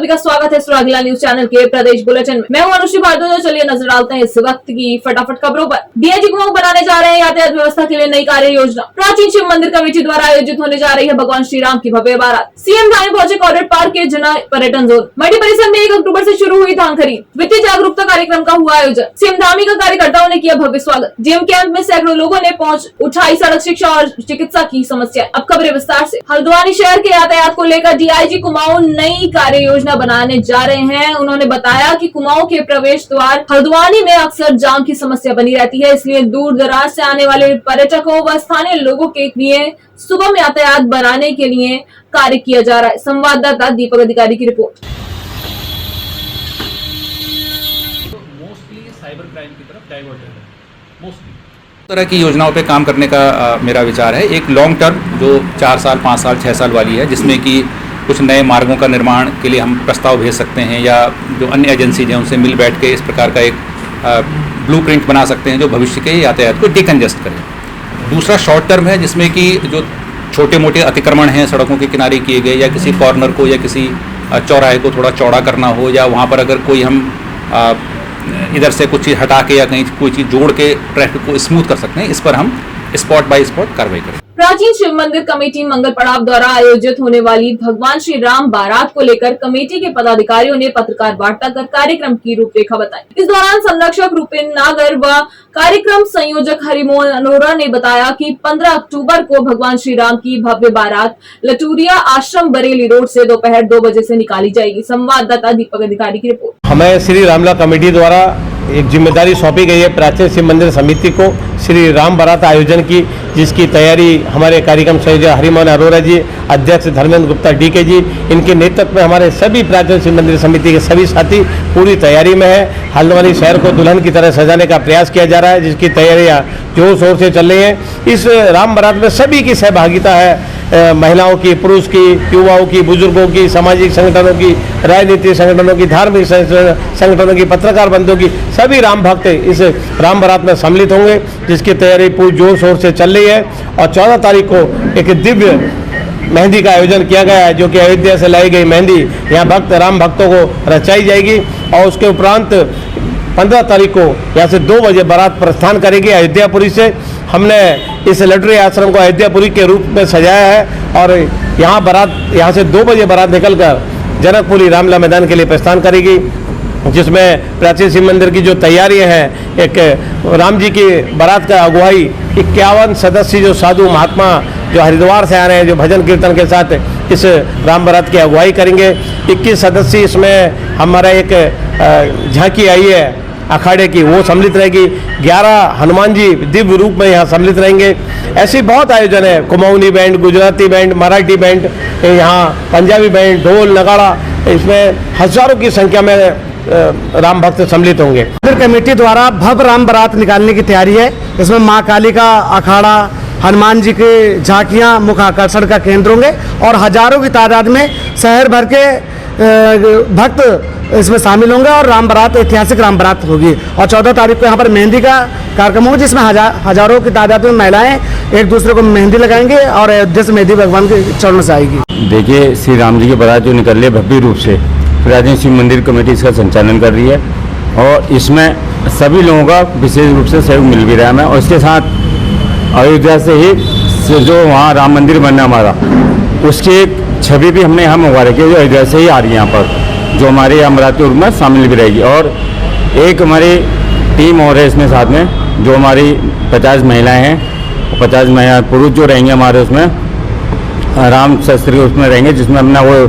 सभी का स्वागत है सुरागला न्यूज चैनल के प्रदेश बुलेटिन में। मैं हूं अनुश्री भारद्वाज। चलिए नजर डालते हैं इस वक्त की फटाफट खबरों पर। डीआईजी कुमाऊं बनाने जा रहे हैं यातायात व्यवस्था के लिए नई कार्य योजना। प्राचीन शिव मंदिर कमेटी द्वारा आयोजित होने जा रही है भगवान श्री राम की भव्य बारात। सीएम धामी पहुंचे कॉर्बेट पार्क के जना पर्यटन जोन। मल्टी परिसर में 1 अक्टूबर से शुरू हुई धान खरीद। वित्तीय जागरूकता कार्यक्रम का हुआ आयोजन। सीएम धामी का कार्यकर्ताओं ने किया भव्य स्वागत। जेएम कैंप में सैकड़ों लोगों ने पहुंच उठाई सड़क शिक्षा और चिकित्सा की समस्या। अब खबरें विस्तार से। हल्द्वानी शहर के यातायात को लेकर डीआईजी कुमाऊं नई कार्य योजना बनाने जा रहे हैं। उन्होंने बताया कि कुमाऊं के प्रवेश द्वार हल्द्वानी में अक्सर जाम की समस्या बनी रहती है, इसलिए दूर दराज से आने वाले पर्यटकों व स्थानीय लोगों के लिए सुगम यातायात बनाने के लिए कार्य किया जा रहा है। संवाददाता दीपक अधिकारी की रिपोर्ट। मोस्टली साइबर क्राइम की तरफ डाइवर्टेड है। मोस्टली तरह की योजनाओं पे काम करने का मेरा विचार है। एक लॉन्ग टर्म जो 4 साल 5 साल 6 साल वाली है, जिसमें कि कुछ नए मार्गों का निर्माण के लिए हम प्रस्ताव भेज सकते हैं या जो अन्य एजेंसीज हैं उनसे मिल बैठ के इस प्रकार का एक ब्लूप्रिंट बना सकते हैं जो भविष्य के यातायात को डिकंजेस्ट करे। दूसरा शॉर्ट टर्म है, जिसमें कि जो छोटे मोटे अतिक्रमण हैं सड़कों के किनारे किए गए या किसी कॉर्नर को या किसी चौराहे को थोड़ा चौड़ा करना हो, या वहाँ पर अगर कोई हम इधर से कुछ चीज़ हटा के या कहीं कोई चीज़ जोड़ के ट्रैफिक को स्मूथ कर सकते हैं, इस पर हम स्पॉट बाय स्पॉट कार्रवाई करें। प्राचीन शिव मंदिर कमेटी मंगल पड़ाव द्वारा आयोजित होने वाली भगवान श्री राम बारात को लेकर कमेटी के पदाधिकारियों ने पत्रकार वार्ता कर कार्यक्रम की रूपरेखा बताई। इस दौरान संरक्षक रूपेन नागर व कार्यक्रम संयोजक हरिमोहन अरोरा ने बताया कि 15 अक्टूबर को भगवान श्री राम की भव्य बारात लटूरिया आश्रम बरेली रोड से दोपहर 2 बजे से निकाली जाएगी। संवाददाता दीपक अधिकारी की रिपोर्ट। हमें श्री रामला कमेटी द्वारा एक जिम्मेदारी सौंपी गई है प्राचीन शिव मंदिर समिति को श्री राम बारात आयोजन की, जिसकी तैयारी हमारे कार्यक्रम संयोजक हरिमोहन अरोरा जी, अध्यक्ष धर्मेंद्र गुप्ता डीके जी, इनके नेतृत्व में हमारे सभी प्राचीन शिव मंदिर समिति के सभी साथी पूरी तैयारी में है। हल्द्वानी शहर को दुल्हन की तरह सजाने का प्रयास किया जा रहा है, जिसकी तैयारियां जोर शोर से चल रही हैं। इस राम बारात में सभी की सहभागिता है, महिलाओं की, पुरुष की, युवाओं की, बुजुर्गों की, सामाजिक संगठनों की, राजनीतिक संगठनों की, धार्मिक संगठनों की, पत्रकार बंधुओं की, सभी राम भक्त इस राम बारात में सम्मिलित होंगे, जिसकी तैयारी पूरी जोर शोर से चल रही है। और 14 तारीख को एक दिव्य मेहंदी का आयोजन किया गया है, जो कि अयोध्या से लाई गई मेहंदी यहाँ राम भक्तों को रचाई जाएगी। और उसके उपरांत 15 तारीख को यहाँ से 2 बजे बारात प्रस्थान करेगी अयोध्यापुरी से। हमने इस लटूरी आश्रम को अयोध्यापुरी के रूप में सजाया है और यहाँ से 2 बजे बारात निकलकर जनकपुरी रामला मैदान के लिए प्रस्थान करेगी, जिसमें प्राचीन शिव मंदिर की जो तैयारियां हैं, एक राम जी की बारात का अगुवाई 51 सदस्य जो साधु महात्मा जो हरिद्वार से आ रहे हैं, जो भजन कीर्तन के साथ इस राम बारात की अगुवाई करेंगे। 21 सदस्य इसमें हमारा एक झांकी आई है अखाड़े की, वो सम्मिलित रहेगी। 11 हनुमान जी दिव्य रूप में यहाँ सम्मिलित रहेंगे। ऐसी बहुत आयोजन है, Kumaoni band, Gujarati band, Marathi band, यहाँ पंजाबी बैंड, ढोल नगाड़ा, इसमें हजारों की संख्या में राम भक्त सम्मिलित होंगे। मंदिर कमेटी द्वारा भव्य राम बारात निकालने की तैयारी है। इसमें माँ काली का अखाड़ा, हनुमान जी की झांकियाँ मुख्य आकर्षण का केंद्र होंगे और हजारों की तादाद में शहर भर के भक्त इसमें शामिल होंगे और राम बारात ऐतिहासिक राम बारात होगी। और 14 तारीख को यहाँ पर मेहंदी का कार्यक्रम होगा, जिसमें हजारों की तादाद में महिलाएं एक दूसरे को मेहंदी लगाएंगे और अयोध्या से मेहंदी भगवान के चरणों से आएगी। देखिए, श्री राम जी की बारात जो निकल रही है भव्य रूप से, प्राचीन शिव मंदिर कमेटी इसका संचालन कर रही है और इसमें सभी लोगों का विशेष रूप से सहयोग मिल भी रहा है। और इसके साथ अयोध्या से जो वहाँ राम मंदिर बनना हमारा, उसकी एक छवि भी हमने यहाँ मंगवा रखी है, जो अयोध्या से ही आ रही है यहाँ पर, जो हमारे यहाँ बारात के रूप में शामिल भी रहेगी। और एक हमारी टीम और है इसमें साथ में, जो हमारी 50 महिलाएँ हैं, 50 महिला पुरुष जो रहेंगे हमारे उसमें राम शस्त्र उसमें रहेंगे, जिसमें अपना वो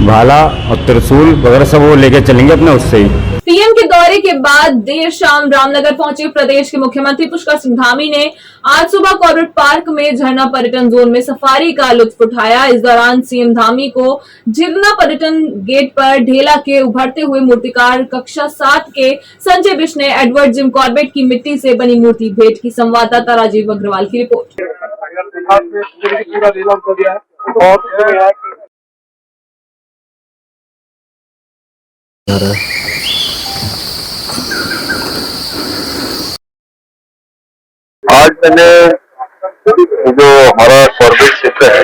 भाला और त्रिशूल वगैरह सब वो लेके चलेंगे अपने उससे ही। पीएम के दौरे के बाद देर शाम रामनगर पहुंचे प्रदेश के मुख्यमंत्री पुष्कर सिंह धामी ने आज सुबह कॉर्बेट पार्क में झरना पर्यटन जोन में सफारी का लुत्फ उठाया। इस दौरान सीएम धामी को झरना पर्यटन गेट पर ढेला के उभरते हुए मूर्तिकार कक्षा 7 के संजय बिष्ट ने एडवर्ड जिम कॉर्बेट की मिट्टी से बनी मूर्ति भेंट की। संवाददाता राजीव अग्रवाल की रिपोर्ट। आज मैंने जो हमारा कॉर्बेट क्षेत्र है,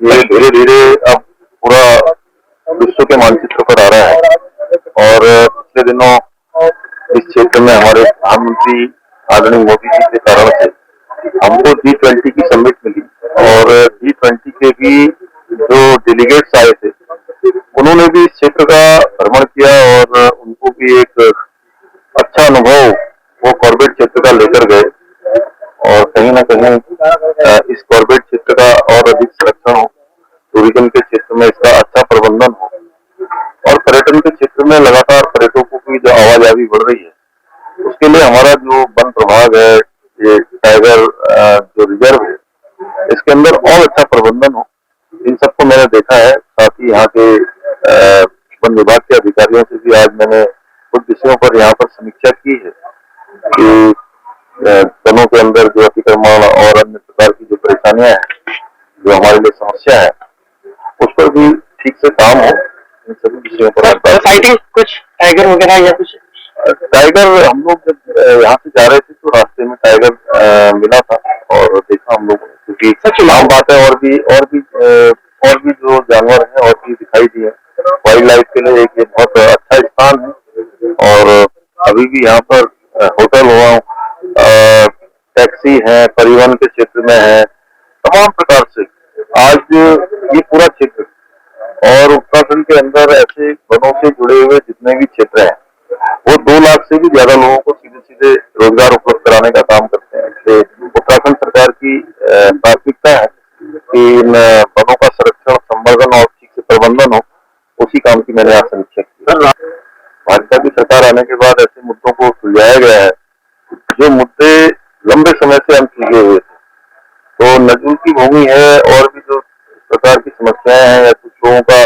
ये धीरे धीरे अब पूरा विश्व के मानचित्र पर आ रहा है। और पिछले दिनों इस क्षेत्र में हमारे प्रधानमंत्री आदरणीय मोदी जी के कारण से हमको G20 की समिट मिली और G20 के भी जो डेलीगेट्स आए थे उन्होंने भी इस क्षेत्र का भ्रमण किया और उनको भी एक अच्छा अनुभव वो कॉर्बेट क्षेत्र का लेकर गए और कहीं ना कहीं इस कॉर्बेट क्षेत्र का और अधिक संरक्षण हो, टूरिज्म के क्षेत्र में इसका अच्छा प्रबंधन हो और पर्यटन के क्षेत्र में लगातार पर्यटकों की जो आवाजाही बढ़ रही है उसके लिए हमारा जो वन प्रभाग है, ये टाइगर जो रिजर्व है, इसके अंदर और अच्छा प्रबंधन हो, इन सबको मैंने देखा है। साथ ही यहाँ के वन विभाग के अधिकारियों से भी आज मैंने कुछ विषयों पर यहाँ पर समीक्षा की है कि वनों के अंदर जो अतिक्रमण और अन्य प्रकार की जो परेशानियां हैं, जो हमारे लिए समस्या है, उस पर भी ठीक से काम हो, इन सभी विषयों पर। फाइटिंग कुछ टाइगर वगैरह या कुछ? टाइगर हम लोग जब यहाँ से जा रहे थे तो रास्ते में टाइगर मिला था और देखा हम लोग, क्योंकि आम बात है और भी जो जानवर हैं और भी दिखाई दिए। वाइल्ड लाइफ के लिए एक बहुत अच्छा स्थान है और अभी भी यहाँ पर होटल हुआ, टैक्सी है, परिवहन के क्षेत्र में है, तमाम प्रकार से आज ये पूरा क्षेत्र और उत्तराखंड के अंदर ऐसे वनों से जुड़े हुए जितने भी क्षेत्र हैं वो 2 लाख से भी ज्यादा लोगों को सीधे सीधे रोजगार उपलब्ध कराने का काम करते हैं। इसलिए उत्तराखंड सरकार की प्राथमिकता है कि इन वनों का संरक्षण, संवर्धन और ठीक से प्रबंधन हो, उसी काम की मैंने आज समीक्षा की। भाजपा की सरकार आने के बाद ऐसे मुद्दों को सुलझाया गया है जो मुद्दे लंबे समय से अनसुलझे हुए थे। तो नजूल की भूमि है और भी जो प्रकार की समस्याएं हैं या कुछ लोगों का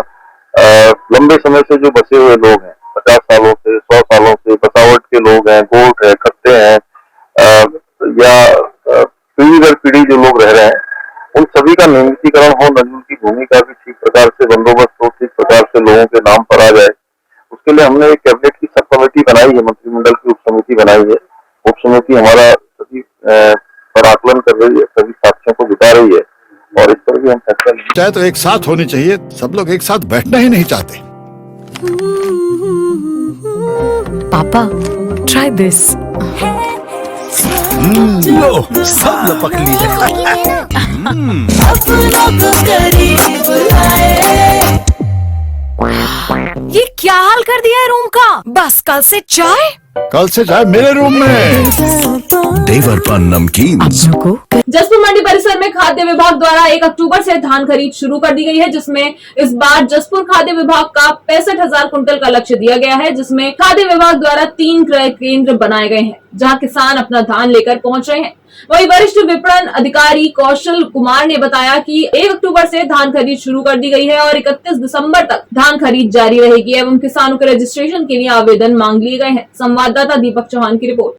लंबे समय से जो बसे हुए लोग हैं, 50 सालों से, 100 सालों से बसावट के लोग हैं, गोट है, खत्ते हैं या पीढ़ी दर पीढ़ी जो लोग रह रहे हैं, उन सभी का नियमितीकरण हो, नजूल की भूमि का भी ठीक प्रकार से बंदोबस्त हो, ठीक प्रकार से लोगों के नाम पर आ जाए। उसके लिए हमने एक कैबिनेट की सब कमेटी बनाई है, मंत्रिमंडल की उप समिति बनाई है। उप समिति हमारा सभी पर आकलन कर रही है, सभी साक्ष्यों को जुटा रही है और इस पर भी हम फैसला लेंगे। चाहे तो एक साथ होनी चाहिए, सब लोग एक साथ बैठना ही नहीं चाहते। पापा, ट्राई दिस। लो, सब लपक ली। ये क्या हाल कर दिया है रूम का? बस कल से चाय मेरे रूम में। देवरपन नमकीन को जसपुर मंडी परिसर में खाद्य विभाग द्वारा 1 अक्टूबर से धान खरीद शुरू कर दी गई है, जिसमें इस बार जसपुर खाद्य विभाग का 65,000 कुंटल का लक्ष्य दिया गया है, जिसमें खाद्य विभाग द्वारा 3 क्रय केंद्र बनाए गए हैं जहां किसान अपना धान लेकर पहुंच रहे हैं। वहीं वरिष्ठ विपणन अधिकारी कौशल कुमार ने बताया कि 1 अक्टूबर से धान खरीद शुरू कर दी गई है और 31 दिसंबर तक धान खरीद जारी रहेगी एवं किसानों के रजिस्ट्रेशन के लिए आवेदन मांग लिए गए हैं। संवाददाता दीपक चौहान की रिपोर्ट।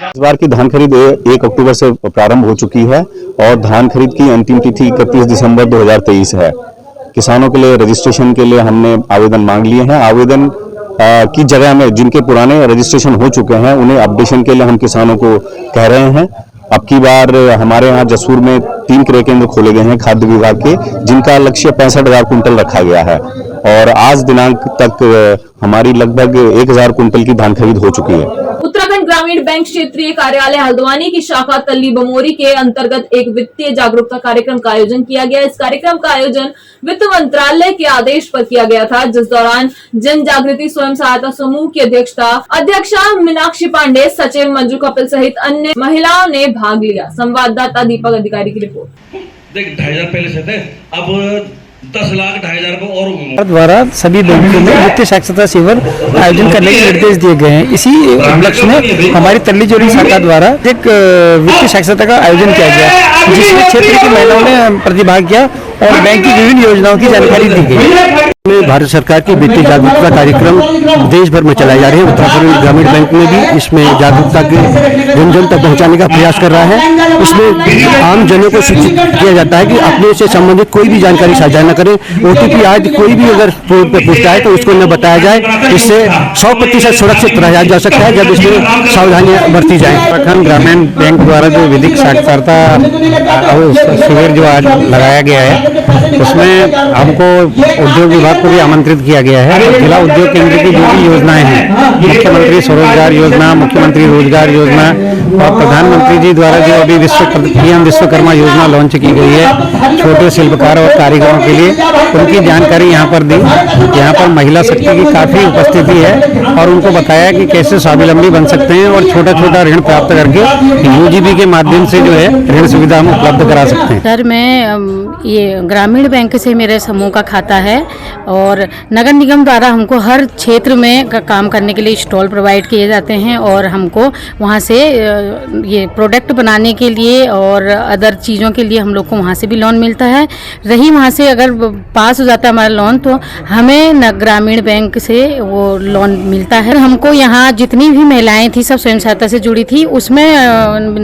इस बार की धान खरीद 1 अक्टूबर से प्रारंभ हो चुकी है और धान खरीद की अंतिम तिथि 31 दिसंबर 2023 है। किसानों के लिए रजिस्ट्रेशन के लिए हमने आवेदन मांग लिए हैं। आवेदन की जगह में जिनके पुराने रजिस्ट्रेशन हो चुके हैं उन्हें अपडेशन के लिए हम किसानों को कह रहे हैं। अब की बार हमारे यहाँ जसपुर में 3 क्रय केंद्र खोले गए हैं खाद्य विभाग के, जिनका लक्ष्य 65,000 कुंटल रखा गया है और आज दिनांक तक हमारी लगभग 1,000 कुंटल की धान खरीद हो चुकी है। उत्तराखंड ग्रामीण बैंक क्षेत्रीय कार्यालय हल्द्वानी की शाखा तल्ली बमोरी के अंतर्गत एक वित्तीय जागरूकता कार्यक्रम का आयोजन किया गया। इस कार्यक्रम का आयोजन वित्त मंत्रालय के आदेश पर किया गया था, जिस दौरान जन जागृति स्वयं सहायता समूह की अध्यक्षा मीनाक्षी पांडे, सचिव मंजू कपिल सहित अन्य महिलाओं ने भाग लिया। संवाददाता दीपक अधिकारी की रिपोर्ट। देख 2,500 पहले से थे, अब 10 लाख 2,500 और द्वारा सभी बैंकों में वित्तीय साक्षरता शिविर आयोजन करने के निर्देश दिए गए हैं। इसी उपलक्ष्य में हमारी तल्ली जोड़ी शाखा द्वारा एक वित्तीय साक्षरता का आयोजन किया गया, जिसमें क्षेत्र की महिलाओं ने प्रतिभाग किया और बैंक की विभिन्न योजनाओं की जानकारी दी गई। भारत सरकार की बेटी जागरूकता कार्यक्रम देश भर में चलाए जा रहे हैं। उत्तराखंड ग्रामीण बैंक में भी इसमें जागरूकता की जन जन तक पहुंचाने का प्रयास कर रहा है। इसमें आम जनों को सूचित किया जाता है कि अपने से संबंधित कोई भी जानकारी साझा न करें। OTP आज कोई भी अगर फोन पे पूछता है तो उसको न बताया जाए। इससे 100% सुरक्षित रहा जा सकता है जब इसमें सावधानियां बरती जाएं। उत्तराखंड ग्रामीण बैंक द्वारा जो विधिक साक्षरता शिविर जो आज लगाया गया है उसमें हमको उद्योग विभाग को भी आमंत्रित किया गया है। जिला उद्योग केंद्र की जो भी योजनाएं हैं, मुख्यमंत्री स्वरोजगार योजना, मुख्यमंत्री रोजगार योजना और प्रधानमंत्री जी द्वारा जो अभी PM विश्वकर्मा योजना लॉन्च की गई है छोटे शिल्पकार और कारीगरों के लिए, उनकी जानकारी यहाँ पर दी। यहाँ पर महिला शक्ति की काफी उपस्थिति है और उनको बताया कि कैसे स्वावलंबी बन सकते हैं और छोटा छोटा ऋण प्राप्त करके UGB के माध्यम से जो है ऋण सुविधा हम उपलब्ध करा सकते हैं। सर, मैं ये ग्रामीण बैंक से मेरे समूह का खाता है और नगर निगम द्वारा हमको हर क्षेत्र में काम करने के लिए स्टॉल प्रोवाइड किए जाते हैं और हमको वहाँ से ये प्रोडक्ट बनाने के लिए और अदर चीज़ों के लिए हम लोग को वहाँ से भी लोन मिलता है। रही वहाँ से अगर पास हो जाता है हमारा लोन तो हमें ग्रामीण बैंक से वो लोन मिलता है। हमको यहाँ जितनी भी महिलाएं थी सब स्वयं सहायता से जुड़ी थी, उसमें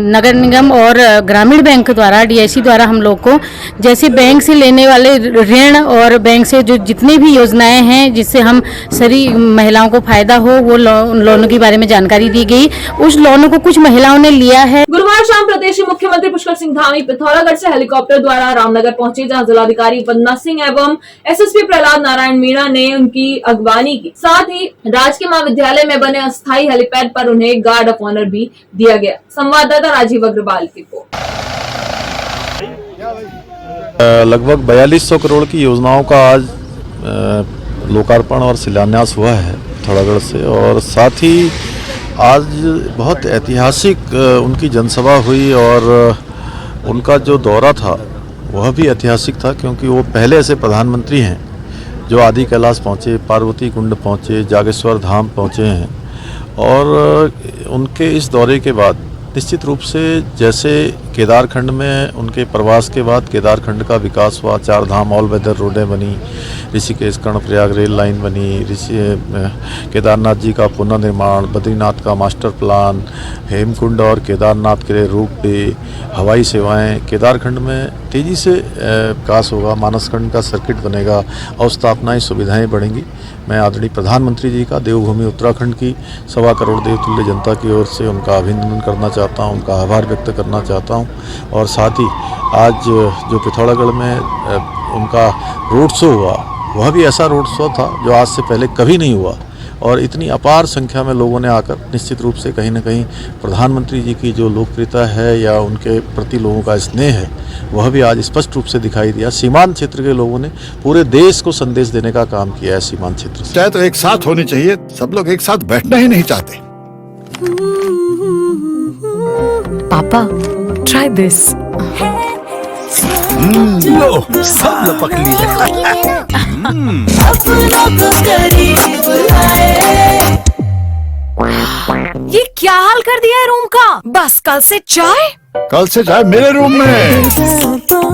नगर निगम और ग्रामीण बैंक द्वारा DIC द्वारा हम लोग को जैसे बैंक से लेने वाले ऋण और बैंक से जो जितनी भी योजनाएं हैं जिससे हम सारी महिलाओं को फायदा हो वो लोनों के बारे में जानकारी दी गई। उस लोनों को कुछ महिलाओं ने लिया है। गुरुवार शाम प्रदेश के मुख्यमंत्री पुष्कर सिंह धामी पिथौरागढ़ से हेलीकॉप्टर द्वारा रामनगर पहुंचे, जहां जिलाधिकारी वंदना सिंह एवं SSP प्रहलाद नारायण मीणा ने उनकी अगवानी की। साथ ही राजकीय महाविद्यालय में बने अस्थायी हेलीपैड पर उन्हें गार्ड ऑफ ऑनर भी दिया गया। संवाददाता राजीव अग्रवाल की रिपोर्ट। लगभग 4200 करोड़ की योजनाओं का आज लोकार्पण और शिलान्यास हुआ है पिथौरागढ़ से, और साथ ही आज बहुत ऐतिहासिक उनकी जनसभा हुई और उनका जो दौरा था वह भी ऐतिहासिक था, क्योंकि वो पहले ऐसे प्रधानमंत्री हैं जो आदि कैलाश पहुँचे, पार्वती कुंड पहुँचे, जागेश्वर धाम पहुँचे हैं। और उनके इस दौरे के बाद निश्चित रूप से जैसे केदारखंड में उनके प्रवास के बाद केदारखंड का विकास हुआ, 4 धाम ऑल वेदर रोडें बनी, ऋषिकेश कर्णप्रयाग रेल लाइन बनी, केदारनाथ जी का पुनर्निर्माण, बद्रीनाथ का मास्टर प्लान, हेमकुंड और केदारनाथ के लिए रोपवे, हवाई सेवाएं, केदारखंड में तेज़ी से विकास होगा, मानसखंड का सर्किट बनेगा, अवस्थापनाएँ सुविधाएँ बढ़ेंगी। मैं आदरणीय प्रधानमंत्री जी का देवभूमि उत्तराखंड की 1.25 करोड़ देवतुल्य जनता की ओर से उनका अभिनंदन करना चाहता हूं, उनका आभार व्यक्त करना चाहता हूं। और साथ ही आज जो पिथौरागढ़ में उनका रोड शो हुआ वह भी ऐसा रोड शो था जो आज से पहले कभी नहीं हुआ, और इतनी अपार संख्या में लोगों ने आकर निश्चित रूप से कहीं न कहीं प्रधानमंत्री जी की जो लोकप्रियता है या उनके प्रति लोगों का स्नेह है वह भी आज स्पष्ट रूप से दिखाई दिया। सीमांत क्षेत्र के लोगों ने पूरे देश को संदेश देने का काम किया है। सीमांत क्षेत्र चाहे तो एक साथ होनी चाहिए, सब लोग एक साथ बैठना ही नहीं चाहते। पापा, ट्राई दिस। लो, सब लपक लिए। ये क्या हाल कर दिया है रूम का? बस कल से चाय मेरे रूम में।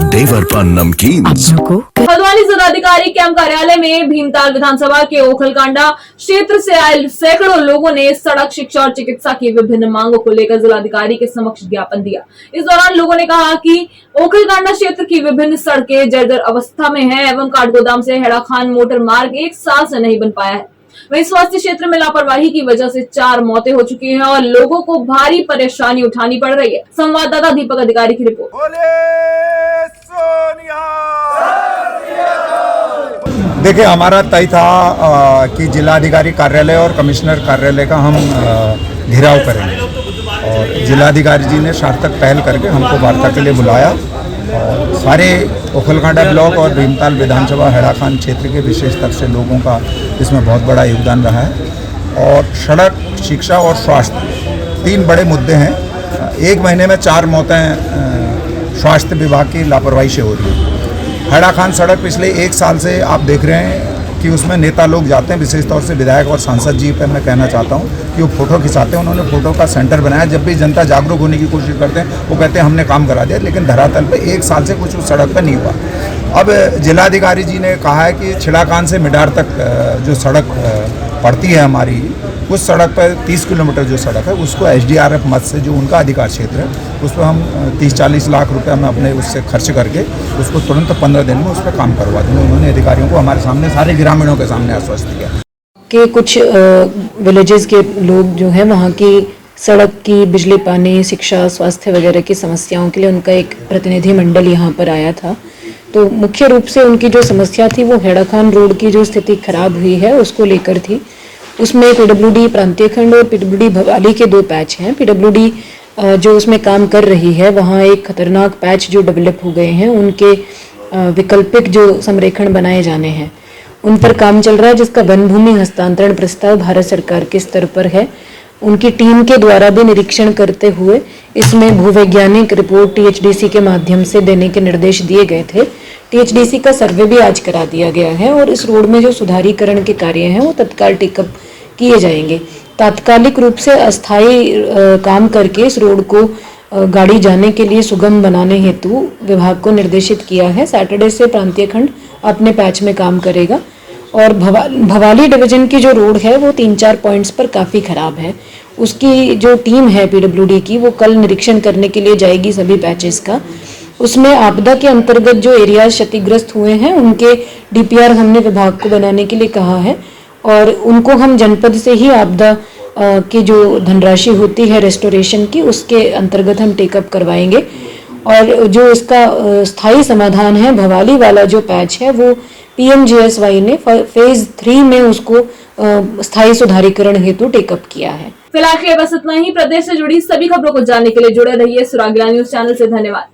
देवर पर नमकीन। हल्द्वानी जिलाधिकारी कैंप कार्यालय में भीमताल विधानसभा के ओखलकांडा क्षेत्र से आए सैकड़ों लोगों ने सड़क, शिक्षा और चिकित्सा की विभिन्न मांगों को लेकर जिलाधिकारी के समक्ष ज्ञापन दिया। इस दौरान लोगों ने कहा कि ओखलकांडा क्षेत्र की विभिन्न सड़कें जर्जर अवस्था में हैं एवं काठगोदाम से हेड़ाखान मोटर मार्ग 1 साल से नहीं बन पाया है। वहीं स्वास्थ्य क्षेत्र में लापरवाही की वजह से 4 मौतें हो चुकी हैं और लोगों को भारी परेशानी उठानी पड़ रही है। संवाददाता दीपक अधिकारी की रिपोर्ट। देखिए, हमारा तय था कि जिलाधिकारी कार्यालय और कमिश्नर कार्यालय का हम घेराव करेंगे, और जिलाधिकारी जी ने सार्थक पहल करके हमको वार्ता के लिए बुलाया और सारे ओखलकांडा ब्लॉक और भीमताल विधानसभा हेड़ाखान क्षेत्र के विशेष स्तर से लोगों का इसमें बहुत बड़ा योगदान रहा है। और सड़क, शिक्षा और स्वास्थ्य 3 बड़े मुद्दे हैं। 1 महीने में 4 मौतें स्वास्थ्य विभाग की लापरवाही से हो रही है। हेड़ाखान सड़क पिछले 1 साल से आप देख रहे हैं कि उसमें नेता लोग जाते हैं, विशेष तौर से विधायक और सांसद जी पर मैं कहना चाहता हूं कि वो फोटो खिंचाते हैं। उन्होंने फोटो का सेंटर बनाया। जब भी जनता जागरूक होने की कोशिश करते हैं वो कहते हैं हमने काम करा दिया, लेकिन धरातल पे 1 साल से कुछ उस सड़क पर नहीं हुआ। अब जिलाधिकारी जी ने कहा है कि छिड़ाकान से मिडार तक जो सड़क पड़ती है हमारी, उस सड़क पर 30 किलोमीटर जो सड़क है उसको SDRF मद से, जो उनका अधिकार क्षेत्र है, उस पर हम 30-40 लाख रुपए में अपने उससे खर्च करके उसको तुरंत 15 दिन में उस पर काम करवा देंगे। उन्होंने अधिकारियों को हमारे सामने, सारे ग्रामीणों के सामने आश्वस्त किया कि कुछ विलेजेस के लोग जो हैं वहाँ की सड़क की, बिजली, पानी, शिक्षा, स्वास्थ्य वगैरह की समस्याओं के लिए उनका एक प्रतिनिधि मंडल यहाँ पर आया था। तो मुख्य रूप से उनकी जो समस्या थी वो हेड़ाखान रोड की जो स्थिति खराब हुई है उसको लेकर थी। उसमें PWD प्रांतीय खंड और PWD भवाली के 2 पैच हैं। PWD जो उसमें काम कर रही है वहाँ एक खतरनाक पैच जो डेवलप हो गए हैं, उनके वैकल्पिक जो संरेखण बनाए जाने हैं उन पर काम चल रहा है, जिसका वन भूमि हस्तांतरण प्रस्ताव भारत सरकार के स्तर पर है। उनकी टीम के द्वारा भी निरीक्षण करते हुए इसमें भूवैज्ञानिक रिपोर्ट THDC के माध्यम से देने के निर्देश दिए गए थे। THDC का सर्वे भी आज करा दिया गया है और इस रोड में जो सुधारीकरण के कार्य हैं वो तत्काल टेकअप किए जाएंगे। तात्कालिक रूप से अस्थायी काम करके इस रोड को गाड़ी जाने के लिए सुगम बनाने हेतु विभाग को निर्देशित किया है। सैटरडे से प्रांतीय खंड अपने पैच में काम करेगा और भवाली डिवीजन की जो रोड है वो 3-4 पॉइंट्स पर काफ़ी खराब है। उसकी जो टीम है PWD की वो कल निरीक्षण करने के लिए जाएगी सभी पैचेस का। उसमें आपदा के अंतर्गत जो एरियाज क्षतिग्रस्त हुए हैं उनके DPR हमने विभाग को बनाने के लिए कहा है और उनको हम जनपद से ही आपदा की जो धनराशि होती है रेस्टोरेशन की, उसके अंतर्गत हम टेकअप करवाएंगे। और जो इसका स्थायी समाधान है, भवाली वाला जो पैच है वो PMGSY ने फेज 3 में उसको स्थायी सुधारीकरण हेतु टेकअप किया है। फिलहाल के बस इतना ही। प्रदेश से जुड़ी सभी खबरों को जानने के लिए जुड़े रहिए सुरागला न्यूज चैनल से। धन्यवाद।